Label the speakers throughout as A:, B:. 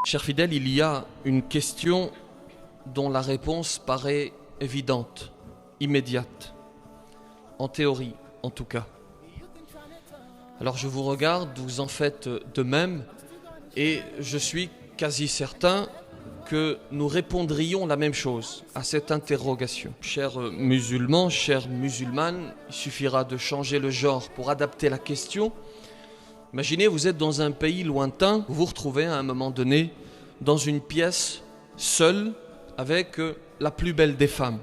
A: Chers fidèles, il y a une question dont la réponse paraît évidente, immédiate, en théorie en tout cas. Alors je vous regarde, vous en faites de même, et je suis quasi certain que nous répondrions la même chose à cette interrogation. Chers musulmans, chères musulmanes, il suffira de changer le genre pour adapter la question. Imaginez, vous êtes dans un pays lointain, vous vous retrouvez à un moment donné dans une pièce seule avec la plus belle des femmes.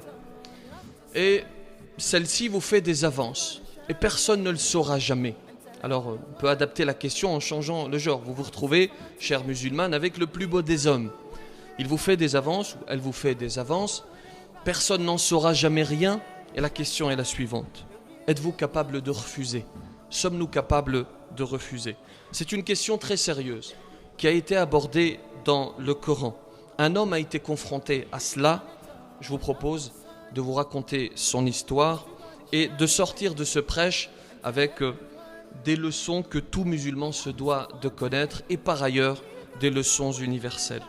A: Et celle-ci vous fait des avances et personne ne le saura jamais. Alors on peut adapter la question en changeant le genre. Vous vous retrouvez, chère musulmane, avec le plus beau des hommes. Il vous fait des avances, ou elle vous fait des avances, personne n'en saura jamais rien, et la question est la suivante. Êtes-vous capable de refuser ? Sommes-nous capables de refuser ? C'est une question très sérieuse qui a été abordée dans le Coran. Un homme a été confronté à cela. Je vous propose de vous raconter son histoire et de sortir de ce prêche avec des leçons que tout musulman se doit de connaître et par ailleurs des leçons universelles.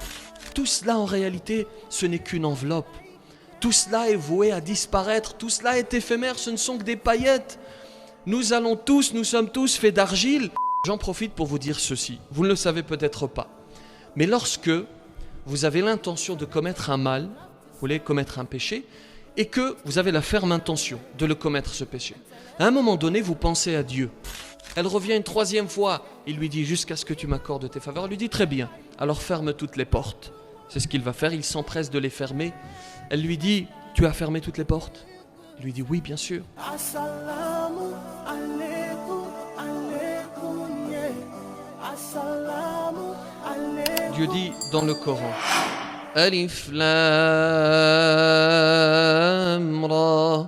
A: Tout cela en réalité, ce n'est qu'une enveloppe. Tout cela est voué à disparaître, tout cela est éphémère, ce ne sont que des paillettes. Nous sommes tous faits d'argile. J'en profite pour vous dire ceci, vous ne le savez peut-être pas. Mais lorsque vous avez l'intention de commettre un mal, vous voulez commettre un péché, et que vous avez la ferme intention de le commettre ce péché, à un moment donné, vous pensez à Dieu. Elle revient une troisième fois, il lui dit « jusqu'à ce que tu m'accordes tes faveurs », elle lui dit « très bien, alors ferme toutes les portes ». C'est ce qu'il va faire, il s'empresse de les fermer. Elle lui dit « tu as fermé toutes les portes ?» Il lui dit « oui, bien sûr ». Dieu dit dans le Coran Alif Lam Ra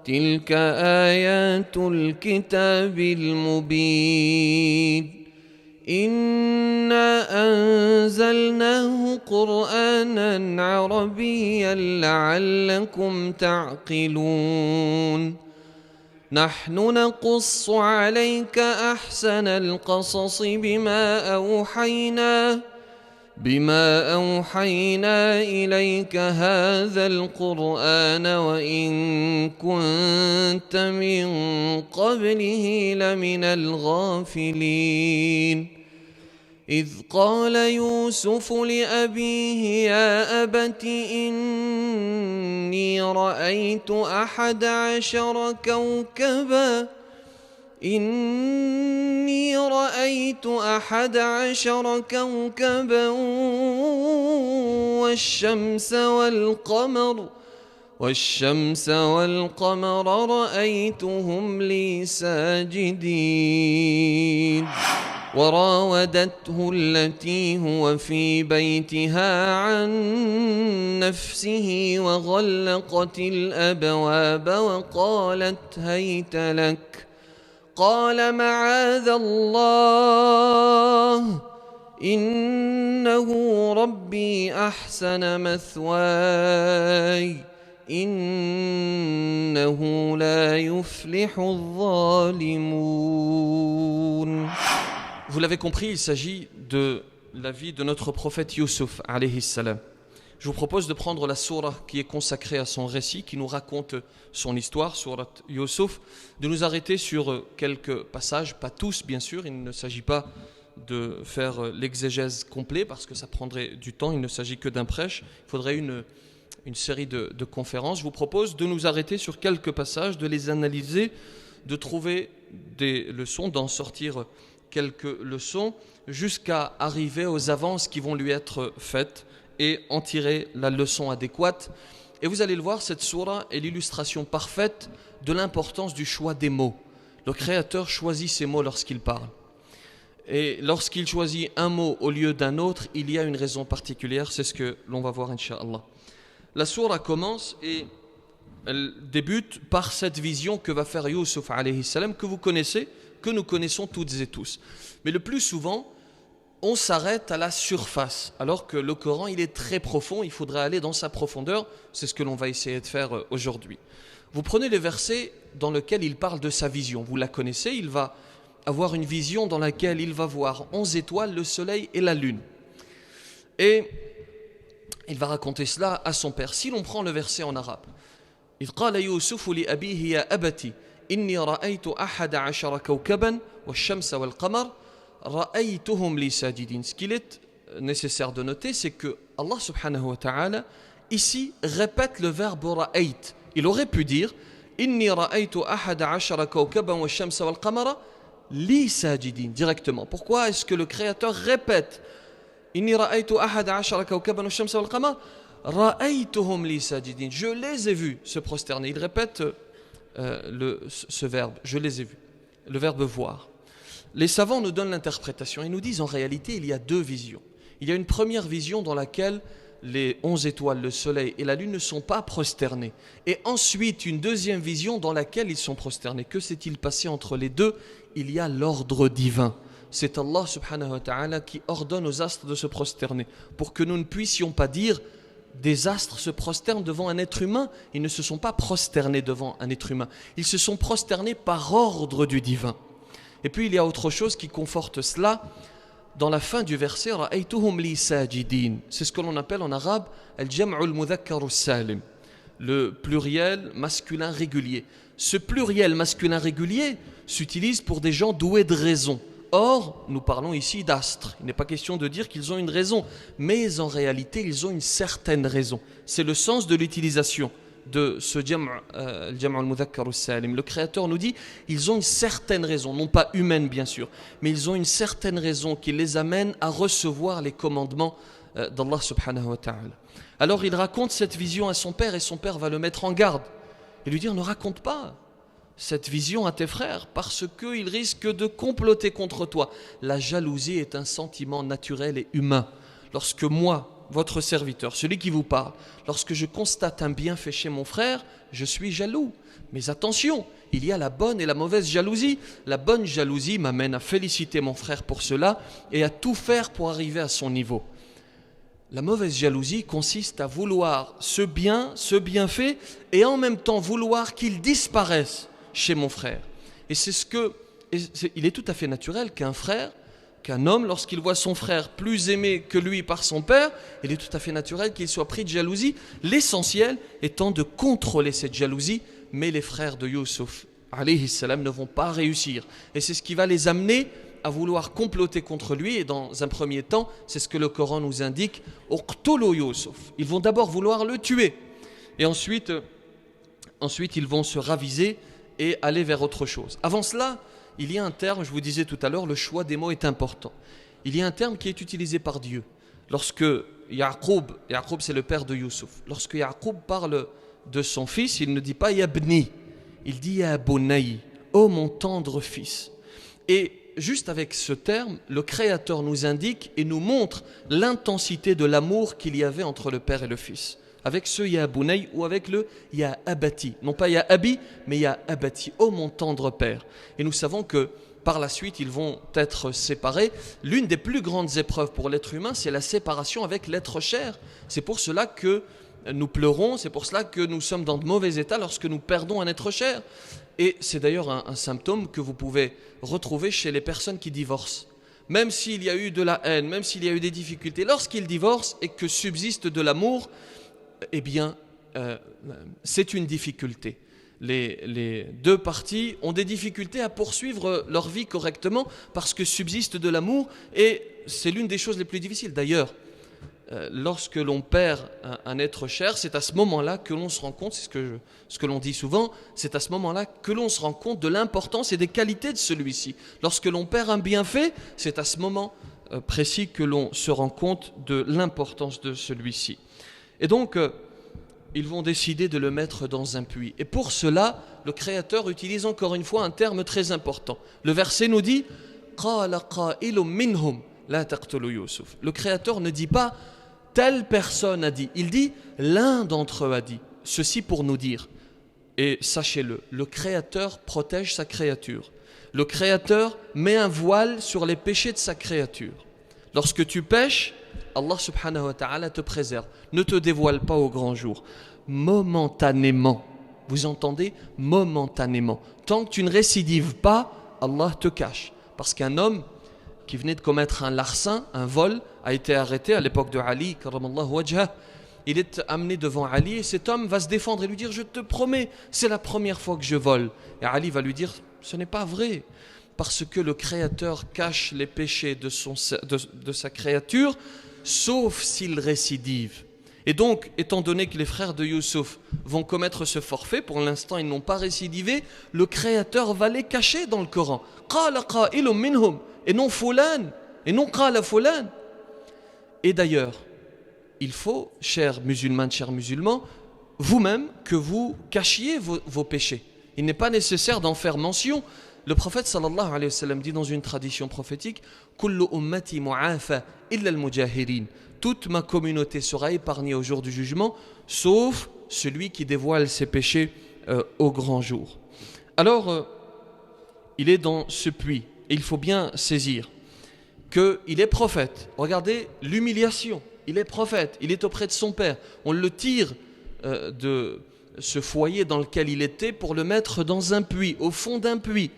A: Tilka ayatul kitabil mubin Inna anzalnahu Qur'anan arabiyyan la'allakum ta'qilun نحن نقص عليك أحسن القصص بما أوحينا إليك هذا القرآن وإن كنت من قبله لمن الغافلين إذ قال يوسف لأبيه يا أبت إني رأيت أحد عشر كوكبا والشمس والقمر رأيتهم لي ساجدين وراودته التي هو في بيتها عن نفسه وغلقت الأبواب وقالت هيت لك قال معاذ الله إنه ربي أحسن مثواي إنه لا يفلح الظالمون. Vous l'avez compris, il s'agit de la vie de notre prophète Youssouf, alayhi salam. Je vous propose de prendre la sourate qui est consacrée à son récit, qui nous raconte son histoire, sourate Youssouf, de nous arrêter sur quelques passages, pas tous bien sûr, il ne s'agit pas de faire l'exégèse complet parce que ça prendrait du temps, il ne s'agit que d'un prêche, il faudrait une série de conférences. Je vous propose de nous arrêter sur quelques passages, de les analyser, de trouver des leçons, d'en sortir quelques leçons jusqu'à arriver aux avances qui vont lui être faites et en tirer la leçon adéquate. Et vous allez le voir, cette sourate est l'illustration parfaite de l'importance du choix des mots. Le Créateur choisit ses mots lorsqu'il parle. Et lorsqu'il choisit un mot au lieu d'un autre, il y a une raison particulière, c'est ce que l'on va voir, Inch'Allah. La sourate commence et elle débute par cette vision que va faire Youssouf, alayhi salam, que vous connaissez, que nous connaissons toutes et tous. Mais le plus souvent, on s'arrête à la surface, alors que le Coran, il est très profond, il faudrait aller dans sa profondeur, c'est ce que l'on va essayer de faire aujourd'hui. Vous prenez le verset dans lequel il parle de sa vision, vous la connaissez, il va avoir une vision dans laquelle il va voir 11 étoiles, le soleil et la lune. Et il va raconter cela à son père. Si l'on prend le verset en arabe, إذ قال يوسف لأبيه يا أبت إني رأيت 11 كوكبا والشمس والقمر رأيتهم لي ساجدين. Ce qu'il est nécessaire de noter, c'est que Allah subhanahu wa ta'ala ici répète le verbe ra'ayt. Il aurait pu dire إني رأيت 11 كوكبا والشمس والقمر لي ساجدين directement. Pourquoi est-ce que le Créateur répète إني رأيت 11 كوكبا والشمس والقمر رأيتهم لي ساجدين. Je les ai vus se prosterner. Il répète ce verbe, je les ai vus, le verbe voir. Les savants nous donnent l'interprétation. Ils nous disent en réalité il y a deux visions. Il y a une première vision dans laquelle les 11 étoiles, le soleil et la lune ne sont pas prosternés. Et ensuite une deuxième vision dans laquelle ils sont prosternés. Que s'est-il passé entre les deux? Il y a l'ordre divin. C'est Allah subhanahu wa ta'ala qui ordonne aux astres de se prosterner pour que nous ne puissions pas dire des astres se prosternent devant un être humain. Ils ne se sont pas prosternés devant un être humain. Ils se sont prosternés par ordre du divin. Et puis il y a autre chose qui conforte cela. Dans la fin du verset, ra'aytuhum li sajidin. C'est ce que l'on appelle en arabe al-jam'ul mudhakkar salim, le pluriel masculin régulier. Ce pluriel masculin régulier s'utilise pour des gens doués de raison. Or, nous parlons ici d'astres. Il n'est pas question de dire qu'ils ont une raison, mais en réalité, ils ont une certaine raison. C'est le sens de l'utilisation de ce jam' al-mudhakkar salim. Le Créateur nous dit, ils ont une certaine raison, non pas humaine bien sûr, mais ils ont une certaine raison qui les amène à recevoir les commandements d'Allah subhanahu wa ta'ala. Alors il raconte cette vision à son père et son père va le mettre en garde et lui dire, ne raconte pas cette vision à tes frères parce qu'ils risquent de comploter contre toi. La jalousie est un sentiment naturel et humain. Lorsque moi, votre serviteur, celui qui vous parle, lorsque je constate un bienfait chez mon frère, je suis jaloux. Mais attention, il y a la bonne et la mauvaise jalousie. La bonne jalousie m'amène à féliciter mon frère pour cela et à tout faire pour arriver à son niveau. La mauvaise jalousie consiste à vouloir ce bien, ce bienfait et en même temps vouloir qu'il disparaisse chez mon frère. Et il est tout à fait naturel qu'un homme, lorsqu'il voit son frère plus aimé que lui par son père, il est tout à fait naturel qu'il soit pris de jalousie, l'essentiel étant de contrôler cette jalousie, mais les frères de Youssouf, alayhi salam, ne vont pas réussir. Et c'est ce qui va les amener à vouloir comploter contre lui, et dans un premier temps, c'est ce que le Coran nous indique, uqtulu Youssouf. Ils vont d'abord vouloir le tuer, et ensuite ils vont se raviser et aller vers autre chose. Avant cela, il y a un terme, je vous disais tout à l'heure, le choix des mots est important. Il y a un terme qui est utilisé par Dieu. Lorsque Yaqub c'est le père de Youssouf, lorsque Yaqub parle de son fils, il ne dit pas Yabni, il dit Ya Bunay, ô mon tendre fils. Et juste avec ce terme, le Créateur nous indique et nous montre l'intensité de l'amour qu'il y avait entre le père et le fils. Avec ce Ya Bunay ou avec le Ya Abati. Non pas Ya Abi, mais Ya Abati. Oh mon tendre père. Et nous savons que par la suite, ils vont être séparés. L'une des plus grandes épreuves pour l'être humain, c'est la séparation avec l'être cher. C'est pour cela que nous pleurons, c'est pour cela que nous sommes dans de mauvais états lorsque nous perdons un être cher. Et c'est d'ailleurs un symptôme que vous pouvez retrouver chez les personnes qui divorcent. Même s'il y a eu de la haine, même s'il y a eu des difficultés, lorsqu'ils divorcent et que subsiste de l'amour, eh bien, c'est une difficulté. Les deux parties ont des difficultés à poursuivre leur vie correctement parce que subsiste de l'amour et c'est l'une des choses les plus difficiles. D'ailleurs, lorsque l'on perd un être cher, c'est à ce moment-là que l'on se rend compte, c'est ce que l'on dit souvent, c'est à ce moment-là que l'on se rend compte de l'importance et des qualités de celui-ci. Lorsque l'on perd un bienfait, c'est à ce moment précis que l'on se rend compte de l'importance de celui-ci. Et donc, ils vont décider de le mettre dans un puits. Et pour cela, le Créateur utilise encore une fois un terme très important. Le verset nous dit « Qala qa'ilum minhum la taqtulu Youssouf ». Le Créateur ne dit pas « telle personne a dit », il dit « l'un d'entre eux a dit ». Ceci pour nous dire, et sachez-le, le Créateur protège sa créature. Le Créateur met un voile sur les péchés de sa créature. Lorsque tu pêches, Allah subhanahu wa ta'ala te préserve, ne te dévoile pas au grand jour. Momentanément, vous entendez? Momentanément. Tant que tu ne récidives pas, Allah te cache. Parce qu'un homme qui venait de commettre un larcin, un vol, a été arrêté à l'époque de Ali, karamallahu wajhah. Il est amené devant Ali et cet homme va se défendre et lui dire « Je te promets, c'est la première fois que je vole ». Et Ali va lui dire « Ce n'est pas vrai, parce que le Créateur cache les péchés de sa créature, sauf s'il récidive. » Et donc, étant donné que les frères de Youssouf vont commettre ce forfait, pour l'instant ils n'ont pas récidivé, le Créateur va les cacher dans le Coran. « Qala qa'ilun minhum » et non « fulan » et non « qala fulan ». Et d'ailleurs, il faut, chers musulmanes, chers musulmans, vous-même, que vous cachiez vos péchés. Il n'est pas nécessaire d'en faire mention. Le prophète sallallahu alayhi wa sallam dit dans une tradition prophétique « Kullu ummati mu'afa illa al-mujahirin » Toute ma communauté sera épargnée au jour du jugement, sauf celui qui dévoile ses péchés au grand jour. Alors, il est dans ce puits, et il faut bien saisir qu'il est prophète. Regardez l'humiliation. Il est prophète, il est auprès de son père. On le tire de ce foyer dans lequel il était pour le mettre dans un puits, au fond d'un puits.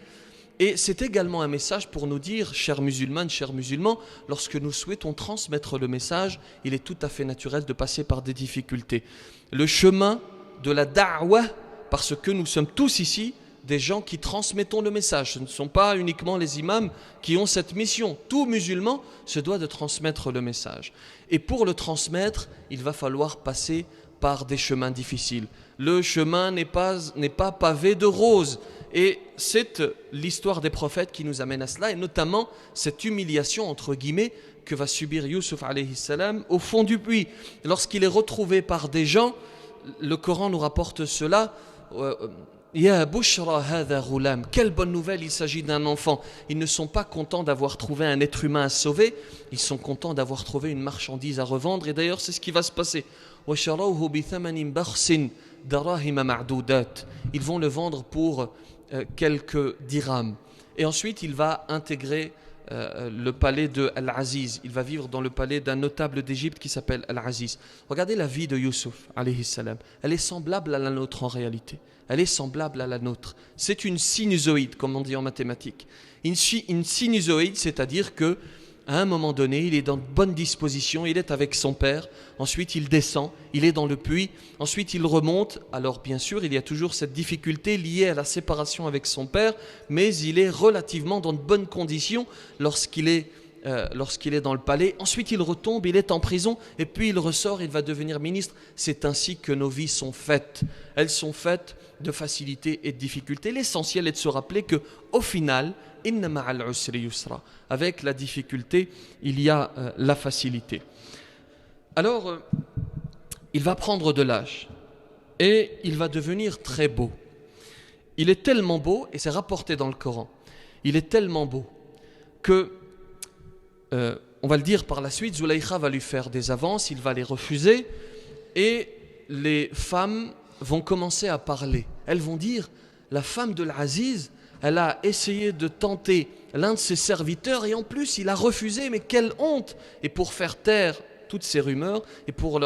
A: Et c'est également un message pour nous dire, chers musulmanes, chers musulmans, lorsque nous souhaitons transmettre le message, il est tout à fait naturel de passer par des difficultés. Le chemin de la da'wah, parce que nous sommes tous ici des gens qui transmettons le message. Ce ne sont pas uniquement les imams qui ont cette mission. Tout musulman se doit de transmettre le message. Et pour le transmettre, il va falloir passer par des chemins difficiles. Le chemin n'est pas pavé de roses. Et c'est l'histoire des prophètes qui nous amène à cela, et notamment cette humiliation, entre guillemets, que va subir Youssouf alayhi salam au fond du puits. Lorsqu'il est retrouvé par des gens, le Coran nous rapporte cela. Ya bushra hadha ghulam. Quelle bonne nouvelle, il s'agit d'un enfant. Ils ne sont pas contents d'avoir trouvé un être humain à sauver, ils sont contents d'avoir trouvé une marchandise à revendre, et d'ailleurs c'est ce qui va se passer. وَشَرَوْهُ بِثَمَنٍ بَخْسٍ دَرَاهِمَ مَعْدُودَاتٍ. Ils vont le vendre pour quelques dirhams. Et ensuite il va intégrer le palais de Al-Aziz. Il va vivre dans le palais d'un notable d'Égypte qui s'appelle Al-Aziz. Regardez la vie de Youssouf alayhi salam. Elle est semblable à la nôtre en réalité. Elle est semblable à la nôtre. C'est une sinusoïde, comme on dit en mathématiques. Une sinusoïde, c'est-à-dire que à un moment donné, il est dans de bonnes dispositions, il est avec son père, ensuite il descend, il est dans le puits, ensuite il remonte. Alors bien sûr, il y a toujours cette difficulté liée à la séparation avec son père, mais il est relativement dans de bonnes conditions lorsqu'il est dans le palais. Ensuite il retombe, il est en prison, et puis il ressort, il va devenir ministre. C'est ainsi que nos vies sont faites. Elles sont faites de facilité et de difficulté. L'essentiel est de se rappeler que, au final, inna ma'al usri yusra. Avec la difficulté, il y a la facilité. Alors, il va prendre de l'âge et il va devenir très beau. Il est tellement beau, et c'est rapporté dans le Coran, il est tellement beau que, on va le dire par la suite, Zulaykha va lui faire des avances, il va les refuser, et les femmes vont commencer à parler. Elles vont dire, la femme de l'Aziz, elle a essayé de tenter l'un de ses serviteurs et en plus il a refusé, mais quelle honte! Et pour faire taire toutes ces rumeurs et pour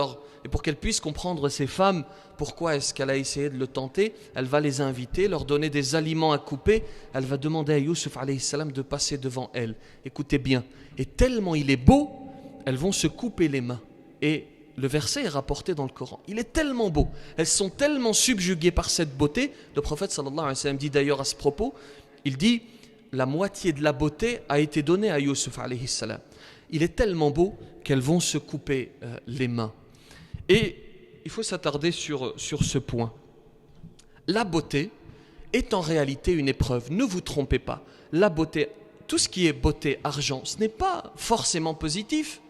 A: qu'elles puissent comprendre ces femmes pourquoi est-ce qu'elle a essayé de le tenter, elle va les inviter, leur donner des aliments à couper. Elle va demander à Youssouf alayhi salam de passer devant elle. Écoutez bien, et tellement il est beau, elles vont se couper les mains. Et le verset est rapporté dans le Coran. Il est tellement beau, elles sont tellement subjuguées par cette beauté. Le prophète sallallahu alayhi wa sallam dit d'ailleurs à ce propos, il dit, la moitié de la beauté a été donnée à Youssouf alayhi salam. Il est tellement beau qu'elles vont se couper les mains. Et il faut s'attarder sur ce point. La beauté est en réalité une épreuve. Ne vous trompez pas. La beauté, tout ce qui est beauté, argent, ce n'est pas forcément positif.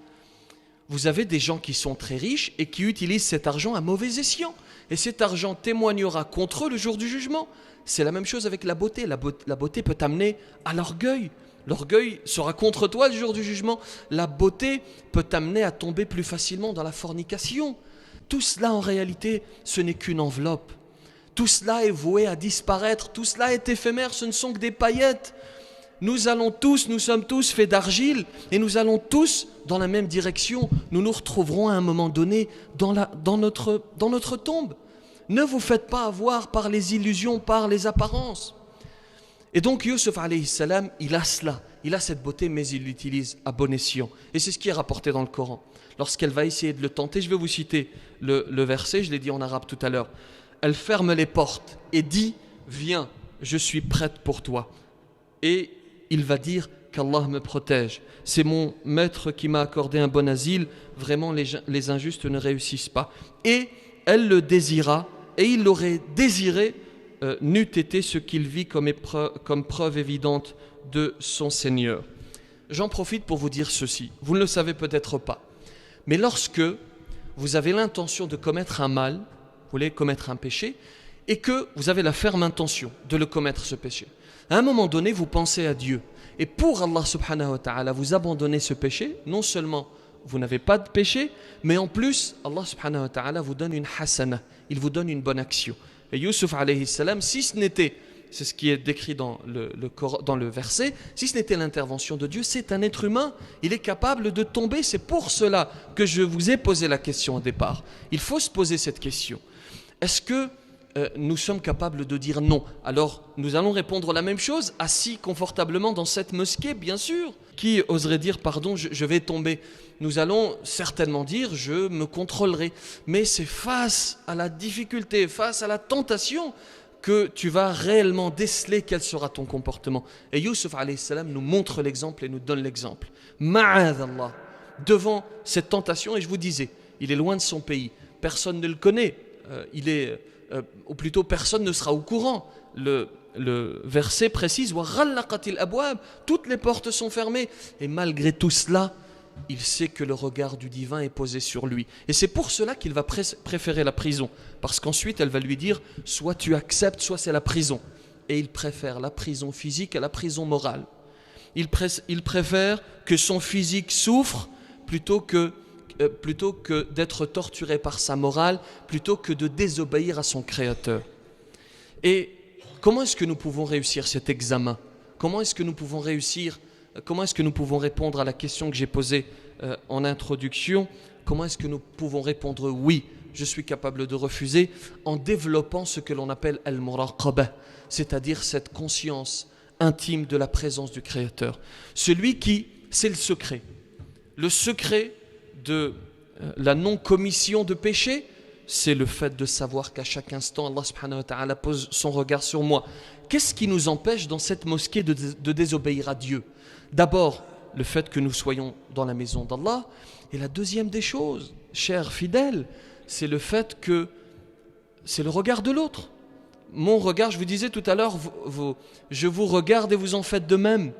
A: Vous avez des gens qui sont très riches et qui utilisent cet argent à mauvais escient. Et cet argent témoignera contre eux le jour du jugement. C'est la même chose avec la beauté. La beauté peut t'amener à l'orgueil. L'orgueil sera contre toi le jour du jugement. La beauté peut t'amener à tomber plus facilement dans la fornication. Tout cela en réalité, ce n'est qu'une enveloppe. Tout cela est voué à disparaître. Tout cela est éphémère, ce ne sont que des paillettes. Nous sommes tous faits d'argile et nous allons tous dans la même direction. Nous nous retrouverons à un moment donné dans notre tombe. Ne vous faites pas avoir par les illusions, par les apparences. Et donc Yusuf alayhi salam, il a cela, il a cette beauté, mais il l'utilise à bon escient. Et c'est ce qui est rapporté dans le Coran. Lorsqu'elle va essayer de le tenter, je vais vous citer le verset, je l'ai dit en arabe tout à l'heure. Elle ferme les portes et dit, viens, je suis prête pour toi. Et il va dire qu'Allah me protège. C'est mon maître qui m'a accordé un bon asile. Vraiment, les injustes ne réussissent pas. Et elle le désira, et il l'aurait désiré, n'eût été ce qu'il vit comme preuve évidente de son Seigneur. J'en profite pour vous dire ceci. Vous ne le savez peut-être pas. Mais lorsque vous avez l'intention de commettre un mal, vous voulez commettre un péché, et que vous avez la ferme intention de le commettre ce péché, à un moment donné, vous pensez à Dieu. Et pour Allah subhanahu wa ta'ala, vous abandonnez ce péché, non seulement vous n'avez pas de péché, mais en plus, Allah subhanahu wa ta'ala vous donne une hasana, il vous donne une bonne action. Et Yusuf alayhi salam, si ce n'était, c'est ce qui est décrit dans le verset, si ce n'était l'intervention de Dieu, c'est un être humain, il est capable de tomber. C'est pour cela que je vous ai posé la question au départ. Il faut se poser cette question. Est-ce que nous sommes capables de dire non? Alors nous allons répondre la même chose, assis confortablement dans cette mosquée, bien sûr. Qui oserait dire pardon, je vais tomber? Nous allons certainement dire je me contrôlerai. Mais c'est face à la difficulté, face à la tentation, que tu vas réellement déceler quel sera ton comportement. Et Yusuf alayhi salam nous montre l'exemple et nous donne l'exemple. Ma'adallah, devant cette tentation, et je vous disais, il est loin de son pays, personne ne le connaît, ou plutôt personne ne sera au courant. Le verset précise, toutes les portes sont fermées, et malgré tout cela, il sait que le regard du divin est posé sur lui. Et c'est pour cela qu'il va préférer la prison. Parce qu'ensuite, elle va lui dire, soit tu acceptes, soit c'est la prison. Et il préfère la prison physique à la prison morale. Il préfère que son physique souffre plutôt que d'être torturé par sa morale, plutôt que de désobéir à son Créateur. Et comment est-ce que nous pouvons réussir cet examen? Comment est-ce que nous pouvons répondre à la question que j'ai posée en introduction? Comment est-ce que nous pouvons répondre oui, je suis capable de refuser, en développant ce que l'on appelle al-muraqabah, c'est-à-dire cette conscience intime de la présence du Créateur. Celui qui, c'est le secret de la non-commission de péché, c'est le fait de savoir qu'à chaque instant, Allah subhanahu wa ta'ala pose son regard sur moi. Qu'est-ce qui nous empêche dans cette mosquée de désobéir à Dieu? D'abord, le fait que nous soyons dans la maison d'Allah. Et la deuxième des choses, chers fidèles, c'est le fait que c'est le regard de l'autre. Mon regard, je vous disais tout à l'heure, je vous regarde et vous en faites de même.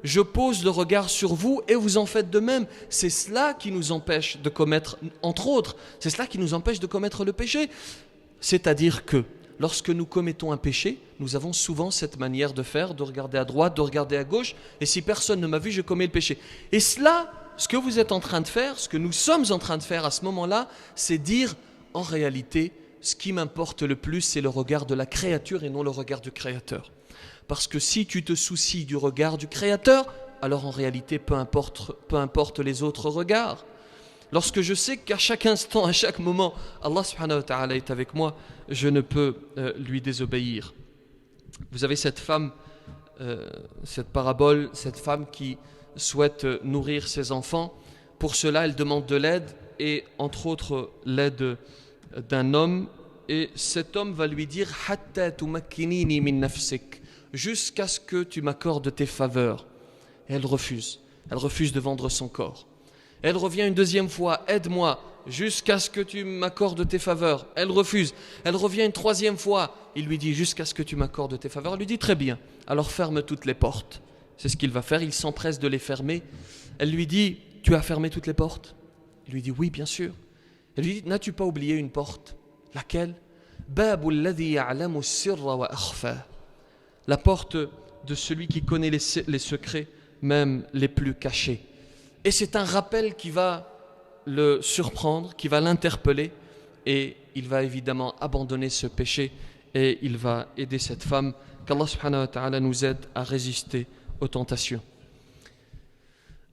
A: Je pose le regard sur vous et vous en faites de même. C'est cela qui nous empêche de commettre, entre autres, c'est cela qui nous empêche de commettre le péché. C'est-à-dire que lorsque nous commettons un péché, nous avons souvent cette manière de faire, de regarder à droite, de regarder à gauche, et si personne ne m'a vu, je commets le péché. Et cela, ce que vous êtes en train de faire, ce que nous sommes en train de faire à ce moment-là, c'est dire, en réalité, ce qui m'importe le plus, c'est le regard de la créature et non le regard du Créateur. Parce que si tu te soucies du regard du Créateur, alors en réalité, peu importe les autres regards. Lorsque je sais qu'à chaque instant, à chaque moment, Allah subhanahu wa ta'ala est avec moi, je ne peux lui désobéir. Vous avez cette femme, cette parabole, cette femme qui souhaite nourrir ses enfants. Pour cela, elle demande de l'aide et entre autres l'aide d'un homme. Et cet homme va lui dire « Hatta tumakkinini min nafsik » jusqu'à ce que tu m'accordes tes faveurs. Et elle refuse. Elle refuse de vendre son corps. Elle revient une deuxième fois, aide-moi, jusqu'à ce que tu m'accordes tes faveurs. Elle refuse. Elle revient une troisième fois. Il lui dit, jusqu'à ce que tu m'accordes tes faveurs. Elle lui dit, très bien, alors ferme toutes les portes. C'est ce qu'il va faire, il s'empresse de les fermer. Elle lui dit, tu as fermé toutes les portes? Il lui dit, oui, bien sûr. Elle lui dit, n'as-tu pas oublié une porte? Laquelle? Babul ladhi ya'lamu sirra wa akhfa. La porte de celui qui connaît les secrets, même les plus cachés. Et c'est un rappel qui va le surprendre, qui va l'interpeller, et il va évidemment abandonner ce péché, et il va aider cette femme. Qu'Allah subhanahu wa ta'ala nous aide à résister aux tentations.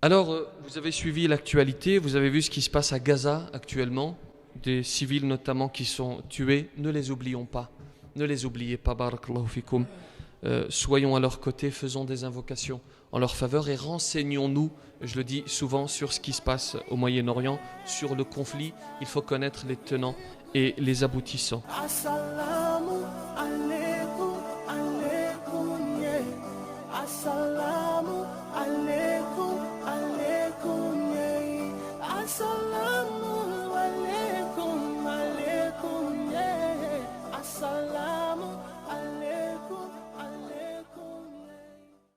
A: Alors, vous avez suivi l'actualité, vous avez vu ce qui se passe à Gaza actuellement, des civils notamment qui sont tués. Ne les oublions pas, ne les oubliez pas, barakallahu fikum. soyons à leur côté, faisons des invocations en leur faveur et renseignons-nous, je le dis souvent, sur ce qui se passe au Moyen-Orient, sur le conflit. Il faut connaître les tenants et les aboutissants.
B: Assalamu alaikum.